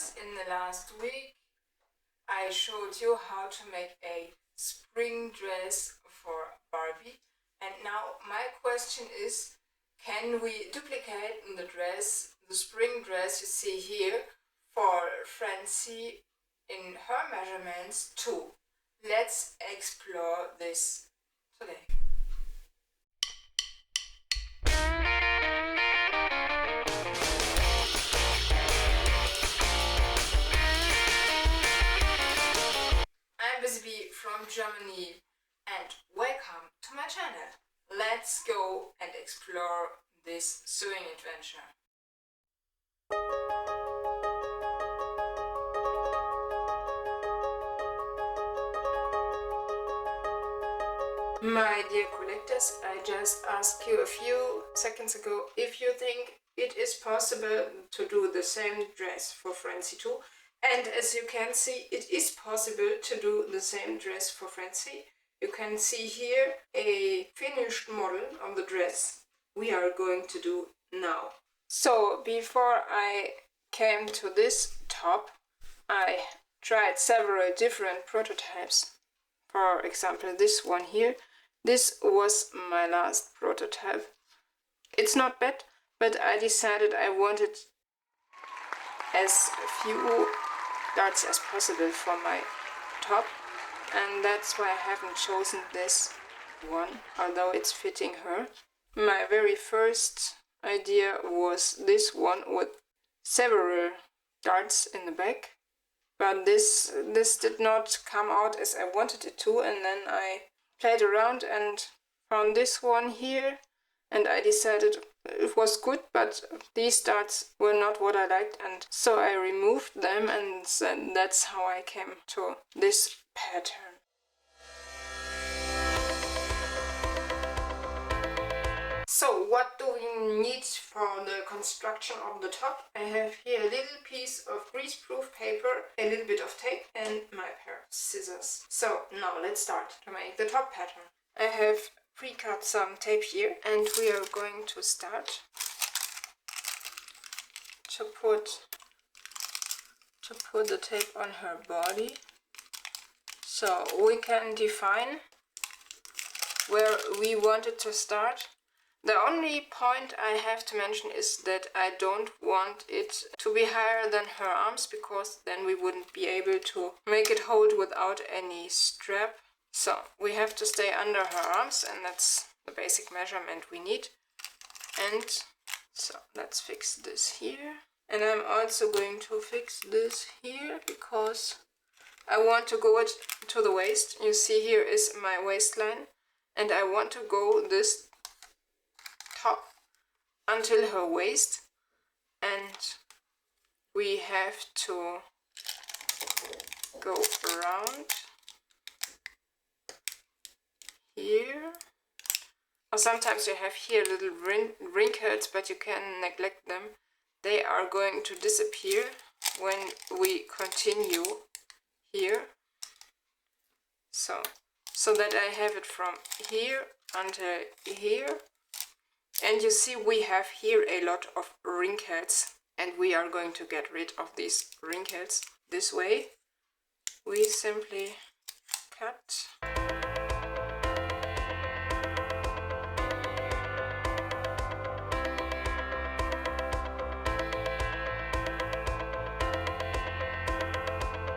collectors, in the last week I showed you how to make a spring dress for Barbie, and now my question is, can we duplicate the dress, the spring dress you see here, for Francie in her measurements too? Let's explore this today. I'm Barbie from Germany and welcome to my channel. Let's go and explore this sewing adventure. My dear collectors, I just asked you a few seconds ago if you think it is possible to do the same dress for Francie too. And as you can see, it is possible to do the same dress for Francie. You can see here a finished model of the dress we are going to do now. So before I came to this top, I tried several different prototypes. For example, this one here. This was my last prototype. It's not bad, but I decided I wanted as few darts as possible for my top, and that's why I haven't chosen this one, although it's fitting her. My very first idea was this one with several darts in the back, but this did not come out as I wanted it to, and then I played around and found this one here, and I decided it was good, but these darts were not what I liked, and so I removed them, and then that's how I came to this pattern. So what do we need for the construction of the top? I have here a little piece of greaseproof paper, a little bit of tape, and my pair of scissors. So now let's start to make the top pattern. I have pre-cut some tape here, and we are going to start to put the tape on her body, so we can define where we wanted to start. The only point I have to mention is that I don't want it to be higher than her arms, because then we wouldn't be able to make it hold without any strap. So we have to stay under her arms, and that's the basic measurement we need. And so let's fix this here. And I'm also going to fix this here, because I want to go it to the waist. You see, here is my waistline, and I want to go this top until her waist, and we have to go around here. Or sometimes you have here little wrinkles, but you can neglect them. They are going to disappear when we continue here. So that I have it from here until here. And you see, we have here a lot of wrinkles, and we are going to get rid of these wrinkles this way. We simply cut.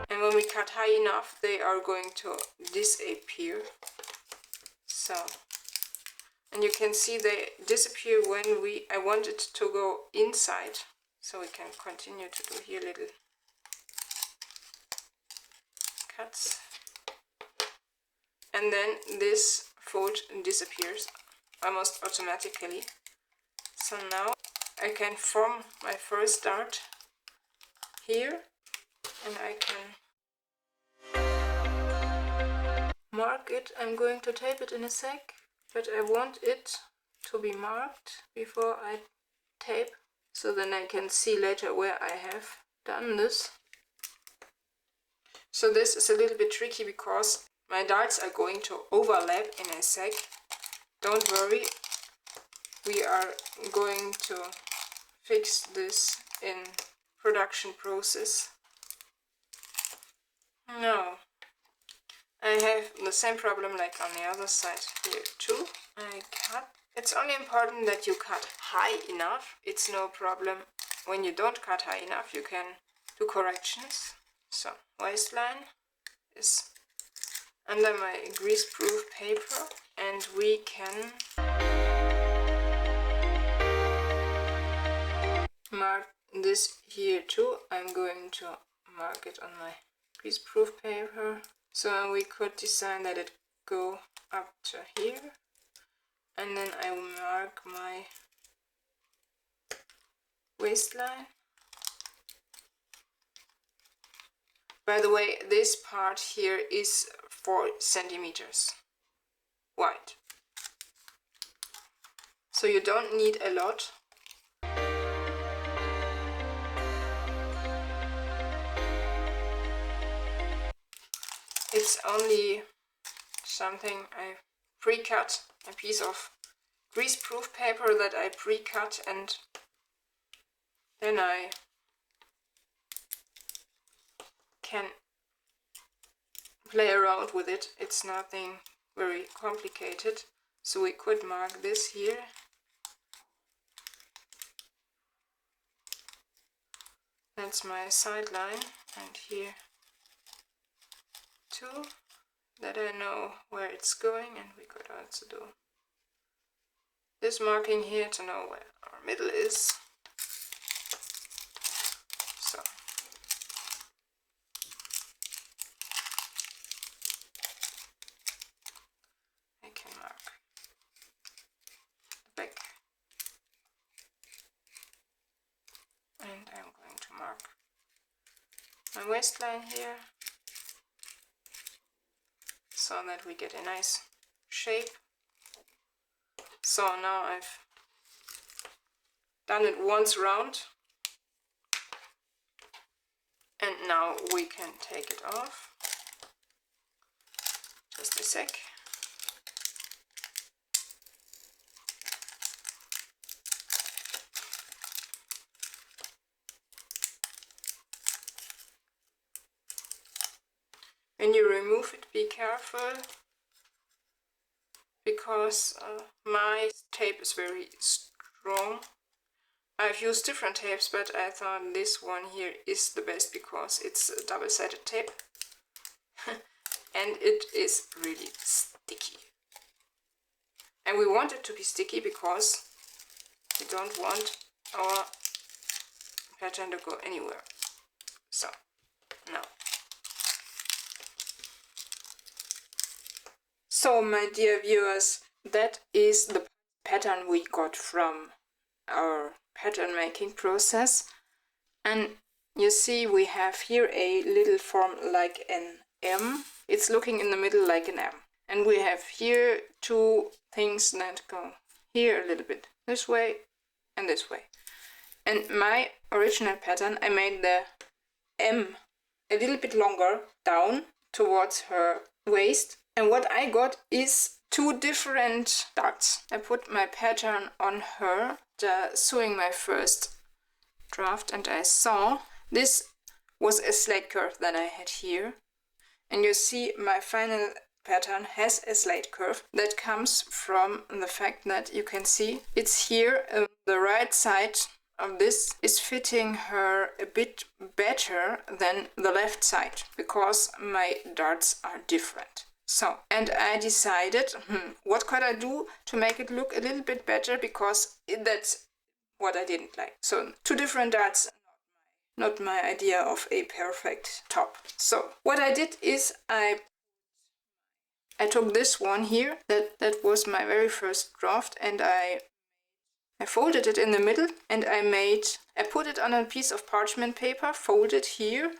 And when we cut high enough, they are going to disappear. So. And you can see they disappear when I want it to go inside. So we can continue to do here little cuts. And then this fold disappears almost automatically. So now I can form my first dart here, and I can mark it. I'm going to tape it in a sec. But I want it to be marked before I tape, so then I can see later where I have done this. So this is a little bit tricky, because my darts are going to overlap in a sec. Don't worry, we are going to fix this in production process. No, I have the same problem like on the other side here too. I cut. It's only important that you cut high enough. It's no problem when you don't cut high enough, you can do corrections. So waistline is under my greaseproof paper, and we can mark this here too. I'm going to mark it on my greaseproof paper, so we could decide that it go up to here, and then I will mark my waistline. By the way, this part here is 4 centimeters wide, so you don't need a lot. It's only something I pre-cut, a piece of greaseproof paper that I pre-cut, and then I can play around with it. It's nothing very complicated, so we could mark this here. That's my sideline, and here too, that I know where it's going, and we could also do this marking here to know where our middle is. So I can mark the back, and I'm going to mark my waistline here, so that we get a nice shape. So now I've done it once round, and now we can take it off. Just a sec. When you remove it, be careful, because my tape is very strong. I've used different tapes, but I thought this one here is the best because it's a double-sided tape and it is really sticky. And we want it to be sticky because we don't want our pattern to go anywhere. So now. So my dear viewers, that is the pattern we got from our pattern making process, and you see we have here a little form like an M. It's looking in the middle like an M, and we have here 2 things that go here a little bit this way and this way. And my original pattern, I made the M a little bit longer down towards her waist, and what I got is 2 different darts. I put my pattern on her, sewing my first draft, and I saw this was a slate curve that I had here, and you see my final pattern has a slate curve that comes from the fact that you can see it's here, the right side of this is fitting her a bit better than the left side because my darts are different. So, and I decided, what could I do to make it look a little bit better, because that's what I didn't like. So 2 different darts, not my idea of a perfect top. So what I did is I took this one here, that was my very first draft, and I folded it in the middle, and I put it on a piece of parchment paper, folded here.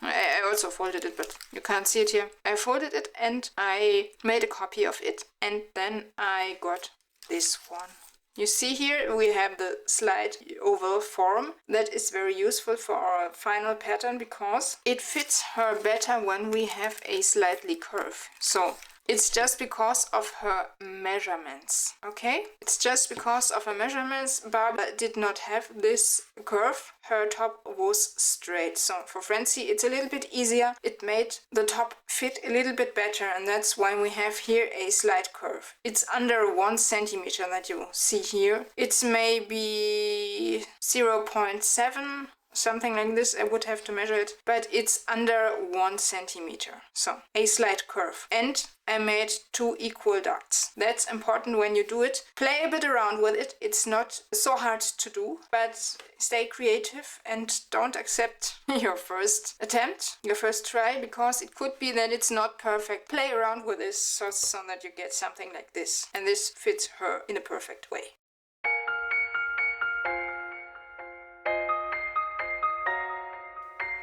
I also folded it, but you can't see it here. I folded it and I made a copy of it, and then I got this one. You see here we have the slight oval form that is very useful for our final pattern because it fits her better when we have a slightly curve. So It's just because of her measurements, okay? It's just because of her measurements. Barbie did not have this curve. Her top was straight. So for Francie, it's a little bit easier. It made the top fit a little bit better, and that's why we have here a slight curve. It's under 1 centimeter that you see here. It's maybe 0.7, something like this. I would have to measure it, but it's under 1 centimeter. So a slight curve. And I made 2 equal dots. That's important when you do it. Play a bit around with it. It's not so hard to do, but stay creative and don't accept your first attempt, your first try, because it could be that it's not perfect. Play around with this so that you get something like this. And this fits her in a perfect way.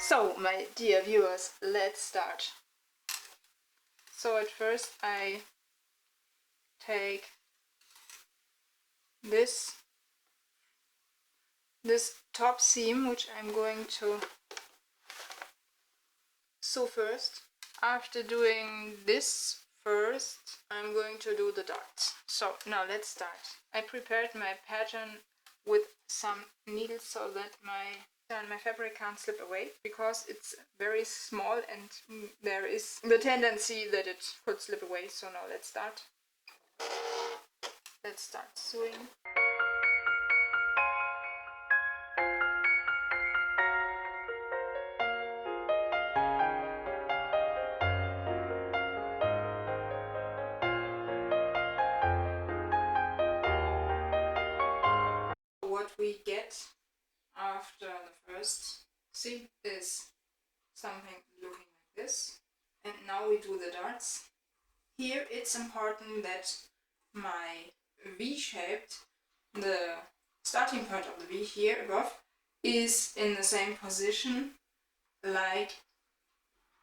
So, my dear viewers, let's start. So at first I take this top seam, which I'm going to sew first. After doing this first, I'm going to do the dots. So now let's start. I prepared my pattern with some needles so that my fabric can't slip away, because it's very small and there is the tendency that it could slip away. So now let's start. Let's start sewing. What we get after the first seam is something looking like this. And now we do the darts. Here it's important that my V-shaped, the starting point of the V here above, is in the same position like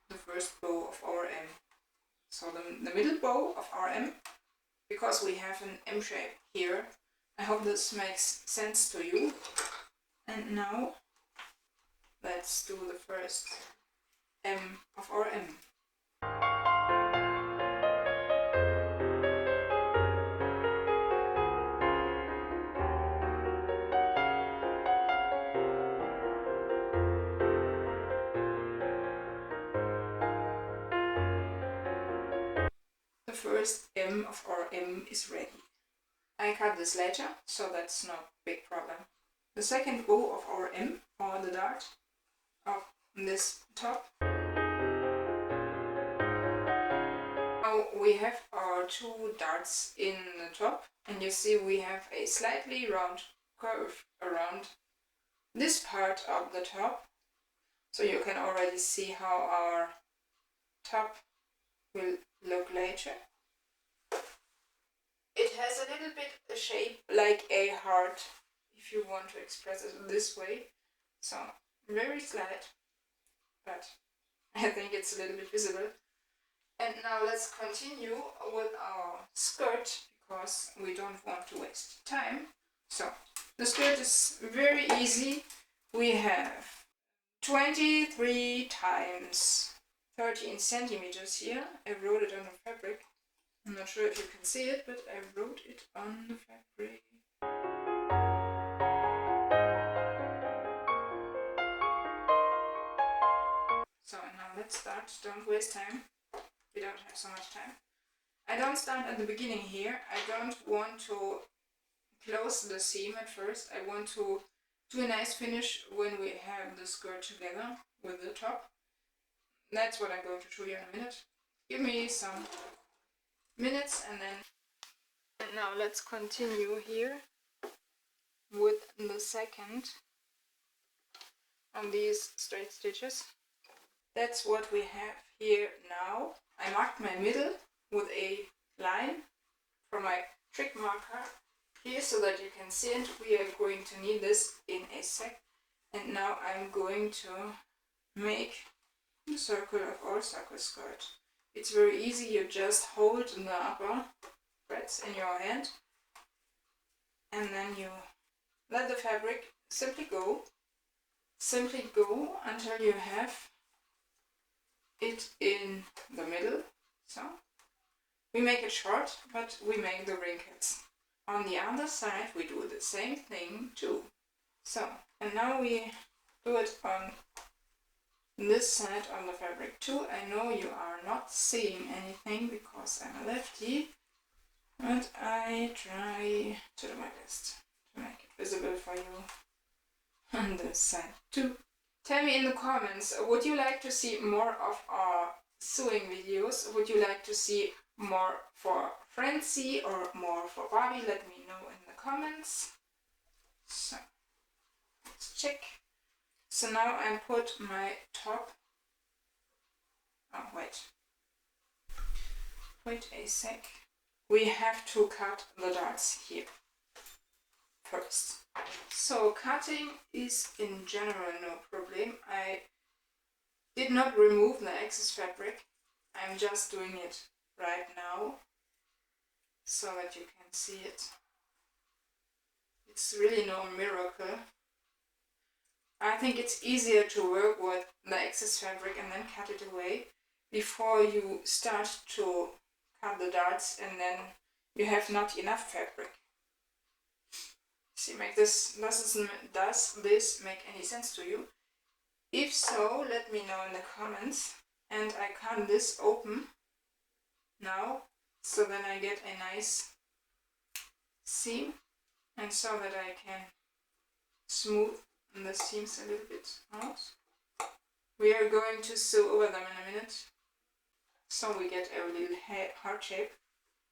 the first bow of our M. So the middle bow of our M, because we have an M shape here. I hope this makes sense to you. And now let's do the first M of our M. The first M of our M is ready. I cut this later, so that's not a big problem. The second bow of our M, or the dart, of this top. Now we have our 2 darts in the top, and you see we have a slightly round curve around this part of the top. So you can already see how our top will look later. It has a little bit a shape like a heart, if you want to express it this way. So very slight, but I think it's a little bit visible. And now let's continue with our skirt, because we don't want to waste time. So the skirt is very easy. We have 23 times 13 centimeters here. I wrote it on the fabric. I'm not sure if you can see it, but I wrote it on the fabric. So now let's start. Don't waste time. We don't have so much time. I don't start at the beginning here. I don't want to close the seam at first. I want to do a nice finish when we have the skirt together with the top. That's what I'm going to show you in a minute. Give me some minutes and then... And now let's continue here with the second of these straight stitches. That's what we have here now. I marked my middle with a line from my trick marker here so that you can see it. We are going to need this in a sec. And now I'm going to make the circle of our circle skirt. It's very easy. You just hold the upper threads in your hand and then you let the fabric simply go until you have it in the middle. So We make it short, but we make the wrinkles. On the other side, we do the same thing too. So, and now we do it on this side on the fabric too. I know you are not seeing anything because I'm a lefty, but I try to do my best to make it visible for you on this side too. Tell me in the comments, would you like to see more of our sewing videos? Would you like to see more for Francie or more for Barbie? Let me know in the comments. So, let's check. So now I put my top. Oh, wait a sec. We have to cut the darts here first. So cutting is in general no problem. I did not remove the excess fabric. I'm just doing it right now so that you can see it. It's really no miracle. I think it's easier to work with the excess fabric and then cut it away before you start to cut the darts and then you have not enough fabric. See, does this make any sense to you? If so, let me know in the comments. And I cut this open now so that I get a nice seam and so that I can smooth the seams a little bit out. We are going to sew over them in a minute so we get a little heart shape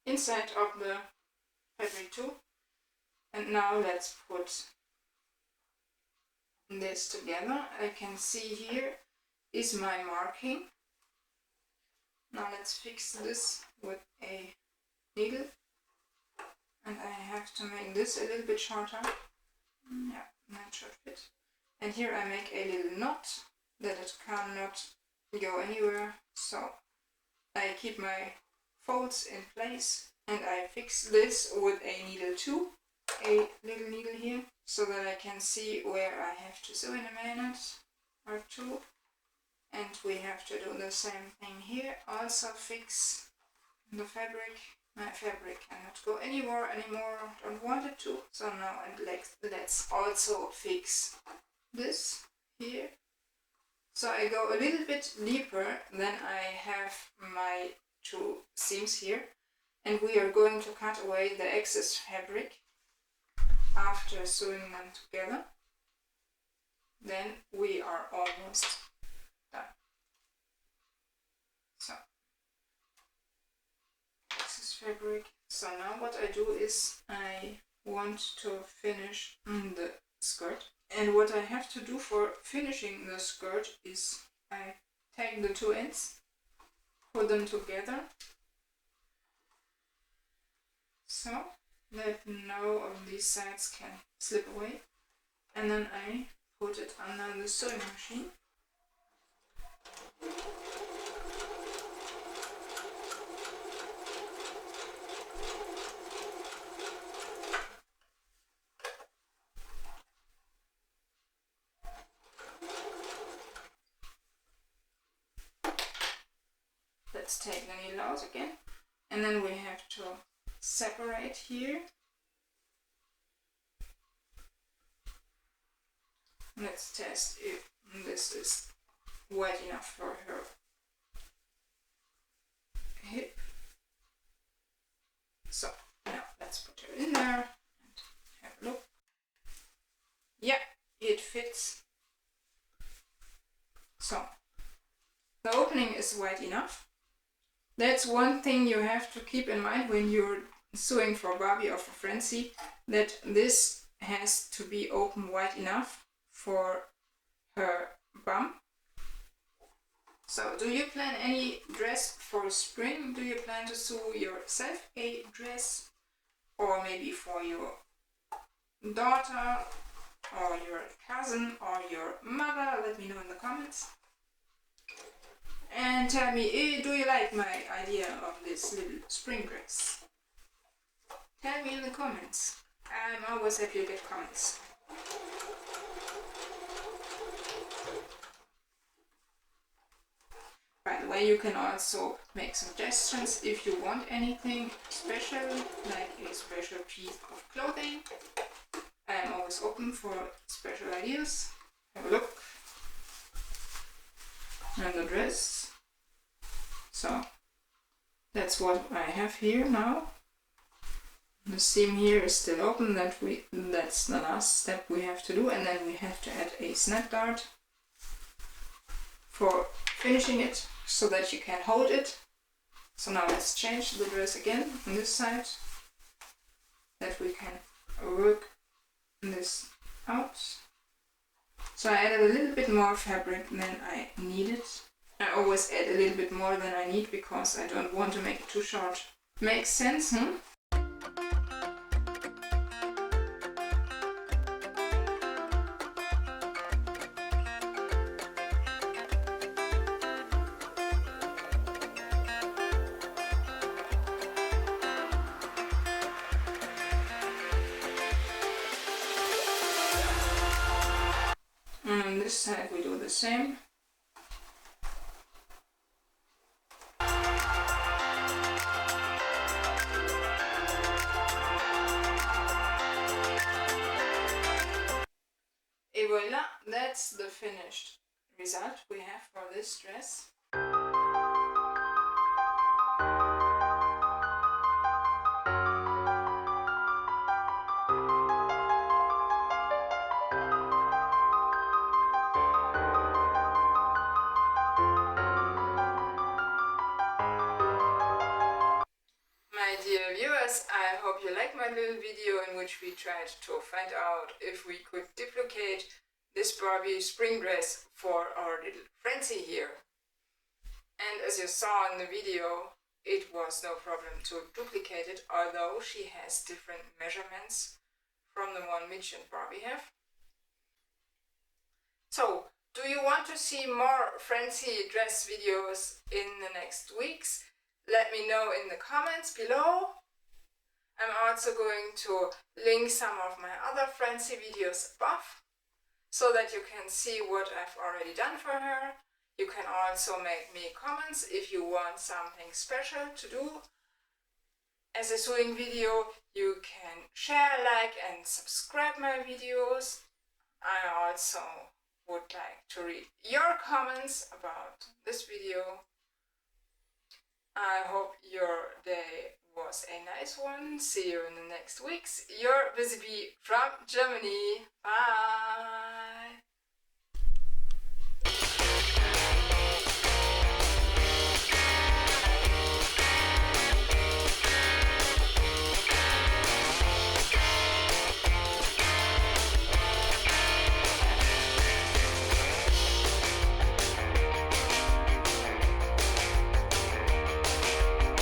inside of the fabric too. And now let's put this together. I can see here is my marking. Now let's fix this with a needle. And I have to make this a little bit shorter. Yeah, that should fit. And here I make a little knot that it cannot go anywhere. So I keep my folds in place and I fix this with a needle too. A little needle here so that I can see where I have to sew in a minute or two. And we have to do the same thing here. Also fix the fabric. My fabric cannot go anymore. Don't want it to. So now let's also fix this here. So I go a little bit deeper than I have my two seams here. And we are going to cut away the excess fabric after sewing them together. Then we are almost done. So, excess fabric. So now what I do is I want to finish the skirt. And what I have to do for finishing the skirt is I take the two ends, put them together. So that no of these sides can slip away, and then I put it under the sewing machine. Let's take the needle out again, and then we have to separate here. Let's test if this is wide enough for her hip. So now let's put her in there and have a look. Yeah, it fits. So the opening is wide enough. That's one thing you have to keep in mind when you're sewing for Barbie or for Francie, that this has to be open wide enough for her bum. So, do you plan any dress for spring? Do you plan to sew yourself a dress? Or maybe for your daughter, or your cousin, or your mother? Let me know in the comments. And tell me, do you like my idea of this little spring dress? Tell me in the comments. I'm always happy to get comments. Right, the way, you can also make suggestions if you want anything special, like a special piece of clothing. I am always open for special ideas. Have a look. And the dress. So that's what I have here now. The seam here is still open. That's the last step we have to do, and then we have to add a snap dart for finishing it so that you can hold it. So now let's change the dress again on this side, that we can work this out. So I added a little bit more fabric than I needed. I always add a little bit more than I need because I don't want to make it too short. Makes sense, huh? And on this side we do the same. Et voila, that's the finished result we have for this dress. My dear viewers, I hope you like my little video in which we tried to find out if we could duplicate this Barbie spring dress for our little Francie here. And as you saw in the video, it was no problem to duplicate it, although she has different measurements from the one Mitch and Barbie have. So, do you want to see more Francie dress videos in the next weeks? Let me know in the comments below. I'm also going to link some of my other Francie videos above, so that you can see what I've already done for her. You can also make me comments if you want something special to do as a sewing video. You can share, like and subscribe my videos. I also would like to read your comments about this video. I hope your day was a nice one. See you in the next weeks. Your Busy Bee from Germany. Bye!